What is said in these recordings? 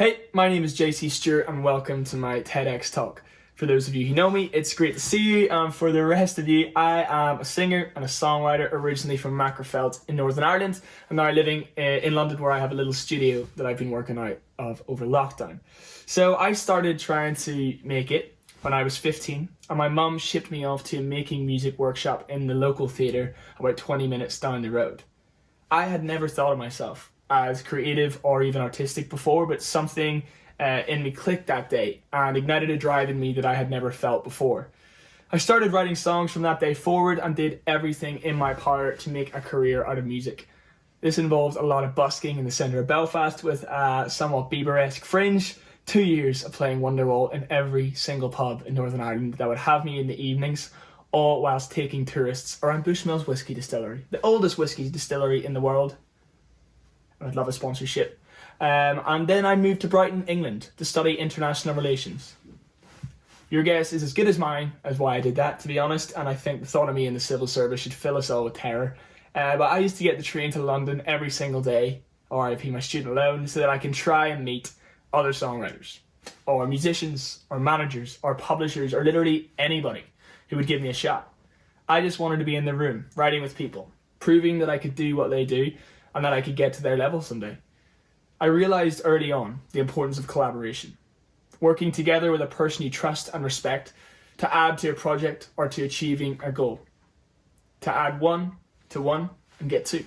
Hey, my name is JC Stewart and welcome to my TEDx talk. For those of you who know me, it's great to see you, and for the rest of you, I am a singer and a songwriter originally from Macclesfield in Northern Ireland, and now living in London, where I have a little studio that I've been working out of over lockdown. So I started trying to make it when I was 15, and my mum shipped me off to a making music workshop in the local theatre about 20 minutes down the road. I had never thought of myself as creative or even artistic before, but something in me clicked that day and ignited a drive in me that I had never felt before. I started writing songs from that day forward and did everything in my power to make a career out of music. This involved a lot of busking in the centre of Belfast with a somewhat Bieber-esque fringe, 2 years of playing Wonderwall in every single pub in Northern Ireland that would have me in the evenings, all whilst taking tourists around Bushmills Whisky Distillery, the oldest whisky distillery in the world. I'd love a sponsorship. And then I moved to Brighton, England to study international relations. Your guess is as good as mine as why I did that, to be honest, and I think the thought of me in the civil service should fill us all with terror. But I used to get the train to London every single day, or I pay my student loan, so that I can try and meet other songwriters, or musicians, or managers, or publishers, or literally anybody who would give me a shot. I just wanted to be in the room, writing with people, proving that I could do what they do, and that I could get to their level someday. I realised early on the importance of collaboration. Working together with a person you trust and respect to add to a project or to achieving a goal. To add one to one and get two.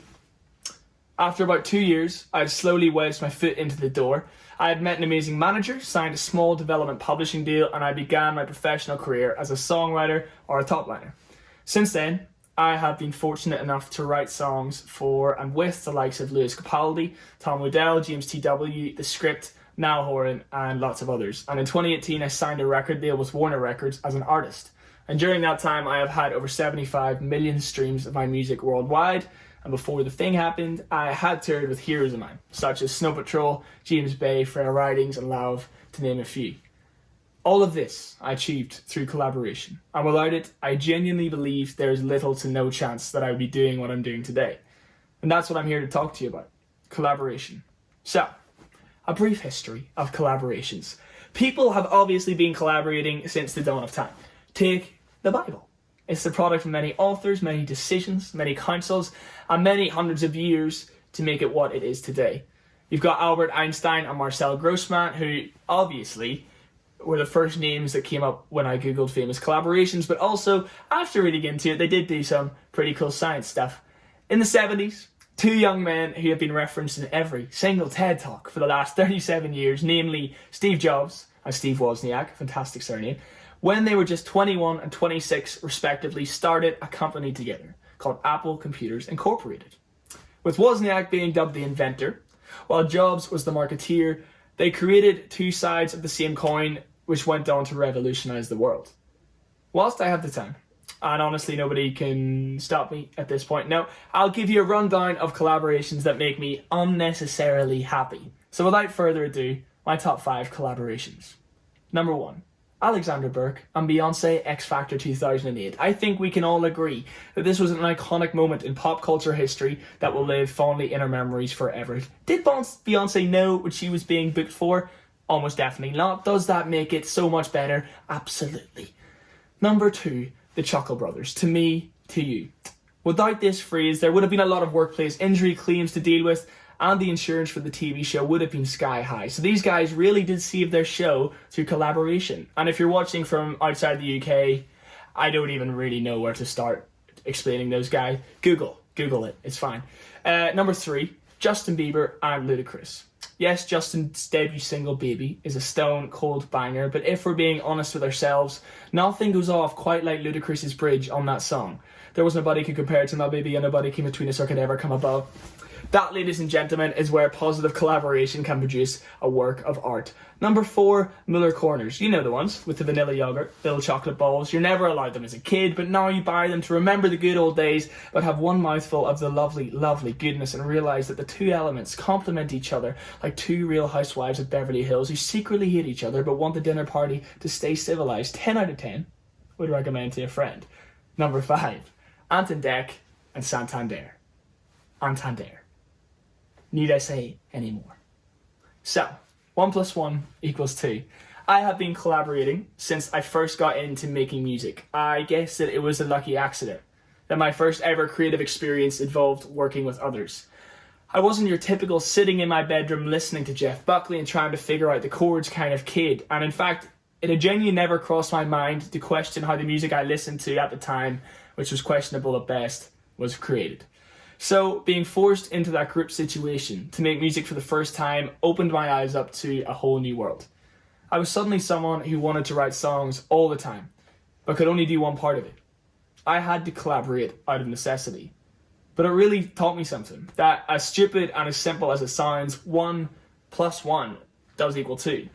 After about 2 years, I had slowly wedged my foot into the door. I had met an amazing manager, signed a small development publishing deal, and I began my professional career as a songwriter or a top liner. Since then, I have been fortunate enough to write songs for and with the likes of Lewis Capaldi, Tom Waddell, James T.W., The Script, Niall Horan, and lots of others. And in 2018, I signed a record deal with Warner Records as an artist. And during that time, I have had over 75 million streams of my music worldwide. And before the thing happened, I had toured with heroes of mine, such as Snow Patrol, James Bay, Freya Ridings, and Lauv, to name a few. All of this I achieved through collaboration, and without it, I genuinely believe there is little to no chance that I would be doing what I'm doing today. And that's what I'm here to talk to you about, collaboration. So, a brief history of collaborations. People have obviously been collaborating since the dawn of time. Take the Bible. It's the product of many authors, many decisions, many councils, and many hundreds of years to make it what it is today. You've got Albert Einstein and Marcel Grossman, who obviously were the first names that came up when I googled famous collaborations, but also, after reading into it, they did do some pretty cool science stuff. In the 70s, two young men who have been referenced in every single TED Talk for the last 37 years, namely Steve Jobs and Steve Wozniak, fantastic surname, when they were just 21 and 26 respectively, started a company together called Apple Computers Incorporated. With Wozniak being dubbed the inventor, while Jobs was the marketeer, they created two sides of the same coin, which went on to revolutionize the world. Whilst I have the time, and honestly nobody can stop me at this point now, I'll give you a rundown of collaborations that make me unnecessarily happy. So without further ado, my top 5 collaborations. Number 1, Alexander Burke and Beyonce X Factor 2008. I think we can all agree that this was an iconic moment in pop culture history that will live fondly in our memories forever. Did Beyonce know what she was being booked for? Almost definitely not. Does that make it so much better? Absolutely. Number 2, the Chuckle Brothers. To me, to you. Without this phrase, there would have been a lot of workplace injury claims to deal with, and the insurance for the TV show would have been sky high. So these guys really did save their show through collaboration. And if you're watching from outside the UK, I don't even really know where to start explaining those guys. Google it, it's fine. Number 3, Justin Bieber and Ludacris. Yes, Justin's debut single, Baby, is a stone cold banger, but if we're being honest with ourselves, nothing goes off quite like Ludacris's bridge on that song. There was nobody could compare to my baby, and nobody came between us or could ever come above. That, ladies and gentlemen, is where positive collaboration can produce a work of art. Number 4, Muller Corners. You know the ones, with the vanilla yogurt, little chocolate balls. You're never allowed them as a kid, but now you buy them to remember the good old days, but have one mouthful of the lovely, lovely goodness and realise that the two elements complement each other like two real housewives of Beverly Hills who secretly hate each other but want the dinner party to stay civilised. 10 out of 10. Would recommend to a friend. Number 5, Ant and Dec and Santander. Santander. Need I say any more? So, 1 plus 1 equals 2. I have been collaborating since I first got into making music. I guess that it was a lucky accident that my first ever creative experience involved working with others. I wasn't your typical sitting in my bedroom listening to Jeff Buckley and trying to figure out the chords kind of kid. And in fact, it had genuinely never crossed my mind to question how the music I listened to at the time, which was questionable at best, was created. So being forced into that group situation to make music for the first time opened my eyes up to a whole new world. I was suddenly someone who wanted to write songs all the time, but could only do one part of it. I had to collaborate out of necessity. But it really taught me something, that as stupid and as simple as it sounds, 1 plus 1 does equal 2.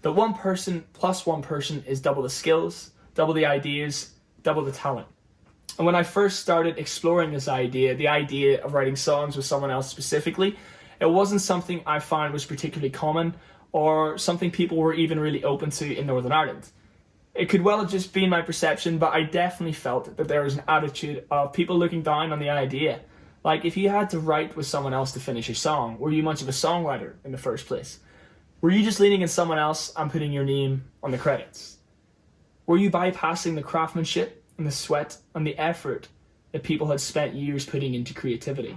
That one person plus one person is double the skills, double the ideas, double the talent. And when I first started exploring this idea, the idea of writing songs with someone else specifically, it wasn't something I found was particularly common or something people were even really open to in Northern Ireland. It could well have just been my perception, but I definitely felt that there was an attitude of people looking down on the idea. Like, if you had to write with someone else to finish a song, were you much of a songwriter in the first place? Were you just leaning on someone else and putting your name on the credits? Were you bypassing the craftsmanship and the sweat and the effort that people had spent years putting into creativity?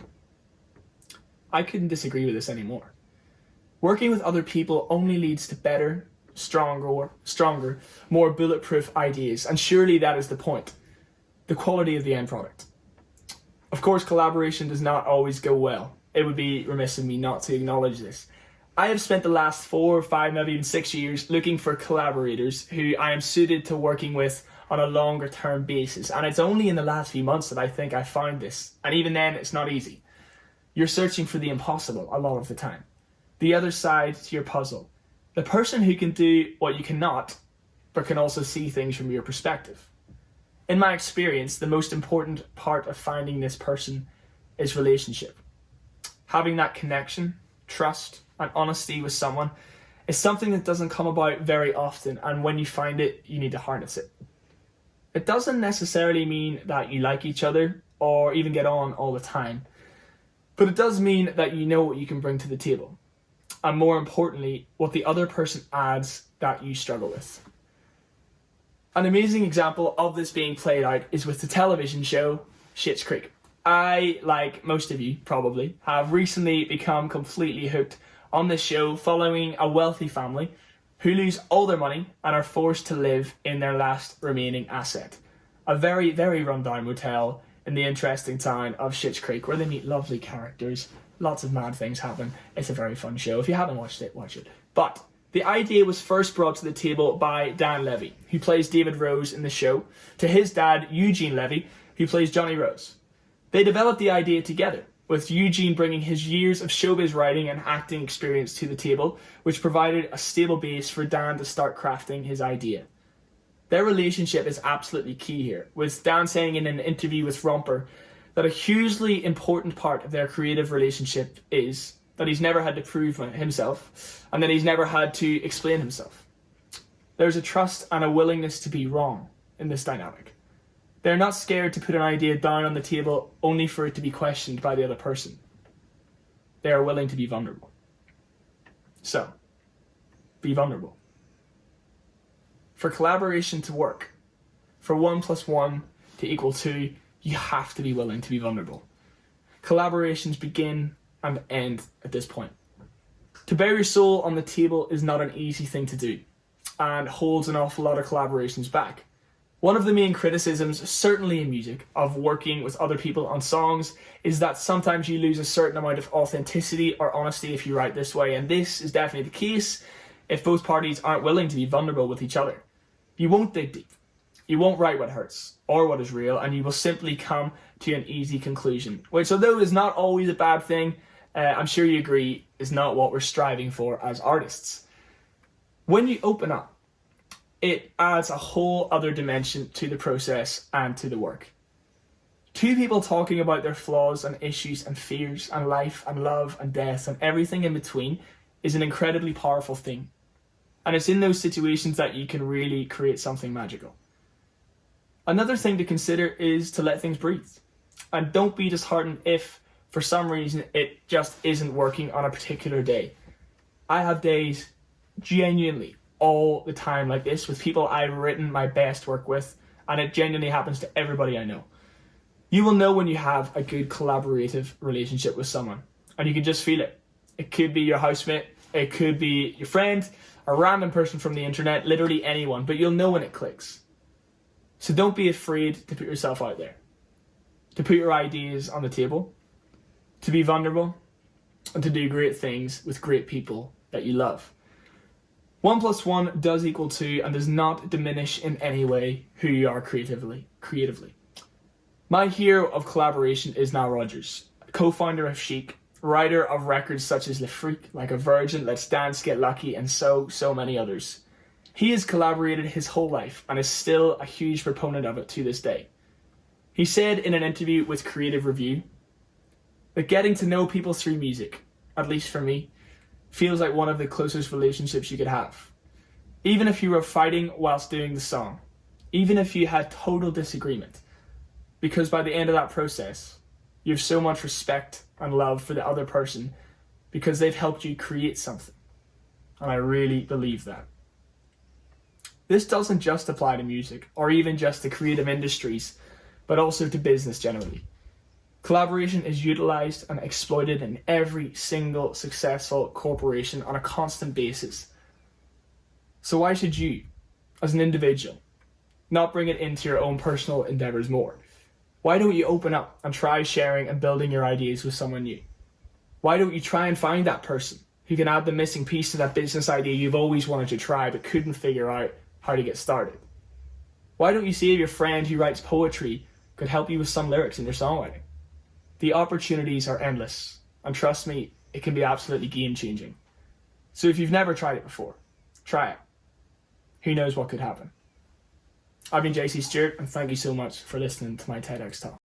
I couldn't disagree with this anymore. Working with other people only leads to better, stronger, more bulletproof ideas, and surely that is the point, the quality of the end product. Of course, collaboration does not always go well. It would be remiss of me not to acknowledge this. I have spent the last 4, 5, maybe even 6 years looking for collaborators who I am suited to working with on a longer term basis, and it's only in the last few months that I think I found this, and even then it's not easy. You're searching for the impossible a lot of the time, the other side to your puzzle, the person who can do what you cannot, but can also see things from your perspective. In my experience, the most important part of finding this person is relationship. Having that connection, trust, and honesty with someone is something that doesn't come about very often, and when you find it, you need to harness it. It doesn't necessarily mean that you like each other or even get on all the time, but it does mean that you know what you can bring to the table, and more importantly, what the other person adds that you struggle with. An amazing example of this being played out is with the television show Schitt's Creek. I, like most of you probably, have recently become completely hooked on this show following a wealthy family who lose all their money and are forced to live in their last remaining asset, a very, very rundown motel in the interesting town of Schitt's Creek, where they meet lovely characters. Lots of mad things happen. It's a very fun show. If you haven't watched it, watch it. But the idea was first brought to the table by Dan Levy, who plays David Rose in the show, to his dad, Eugene Levy, who plays Johnny Rose. They developed the idea together, with Eugene bringing his years of showbiz writing and acting experience to the table, which provided a stable base for Dan to start crafting his idea. Their relationship is absolutely key here, with Dan saying in an interview with Romper that a hugely important part of their creative relationship is that he's never had to prove himself, and that he's never had to explain himself. There's a trust and a willingness to be wrong in this dynamic. They're not scared to put an idea down on the table only for it to be questioned by the other person. They are willing to be vulnerable. So, be vulnerable. For collaboration to work, for 1 plus 1 to equal 2, you have to be willing to be vulnerable. Collaborations begin and end at this point. To bare your soul on the table is not an easy thing to do, and holds an awful lot of collaborations back. One of the main criticisms, certainly in music, of working with other people on songs is that sometimes you lose a certain amount of authenticity or honesty if you write this way, and this is definitely the case if both parties aren't willing to be vulnerable with each other. You won't dig deep. You won't write what hurts or what is real, and you will simply come to an easy conclusion, which, although is not always a bad thing, I'm sure you agree, is not what we're striving for as artists. When you open up, it adds a whole other dimension to the process and to the work. Two people talking about their flaws and issues and fears and life and love and death and everything in between is an incredibly powerful thing. And it's in those situations that you can really create something magical. Another thing to consider is to let things breathe. And don't be disheartened if, for some reason, it just isn't working on a particular day. I have days genuinely all the time like this with people I've written my best work with, and it genuinely happens to everybody I know. You will know when you have a good collaborative relationship with someone, and you can just feel it. It could be your housemate, it could be your friend, a random person from the internet, literally anyone, but you'll know when it clicks. So don't be afraid to put yourself out there, to put your ideas on the table, to be vulnerable, and to do great things with great people that you love. 1 + 1 does equal 2 and does not diminish in any way who you are creatively. My hero of collaboration is Nile Rodgers, co-founder of Chic, writer of records such as Le Freak, Like a Virgin, Let's Dance, Get Lucky, and so many others. He has collaborated his whole life and is still a huge proponent of it to this day. He said in an interview with Creative Review that getting to know people through music, at least for me, feels like one of the closest relationships you could have. Even if you were fighting whilst doing the song, even if you had total disagreement, because by the end of that process, you have so much respect and love for the other person because they've helped you create something. And I really believe that. This doesn't just apply to music or even just to creative industries, but also to business generally. Collaboration is utilized and exploited in every single successful corporation on a constant basis. So why should you, as an individual, not bring it into your own personal endeavors more? Why don't you open up and try sharing and building your ideas with someone new? Why don't you try and find that person who can add the missing piece to that business idea you've always wanted to try but couldn't figure out how to get started? Why don't you see if your friend who writes poetry could help you with some lyrics in your songwriting? The opportunities are endless, and trust me, it can be absolutely game-changing. So if you've never tried it before, try it. Who knows what could happen? I've been JC Stewart, and thank you so much for listening to my TEDx talk.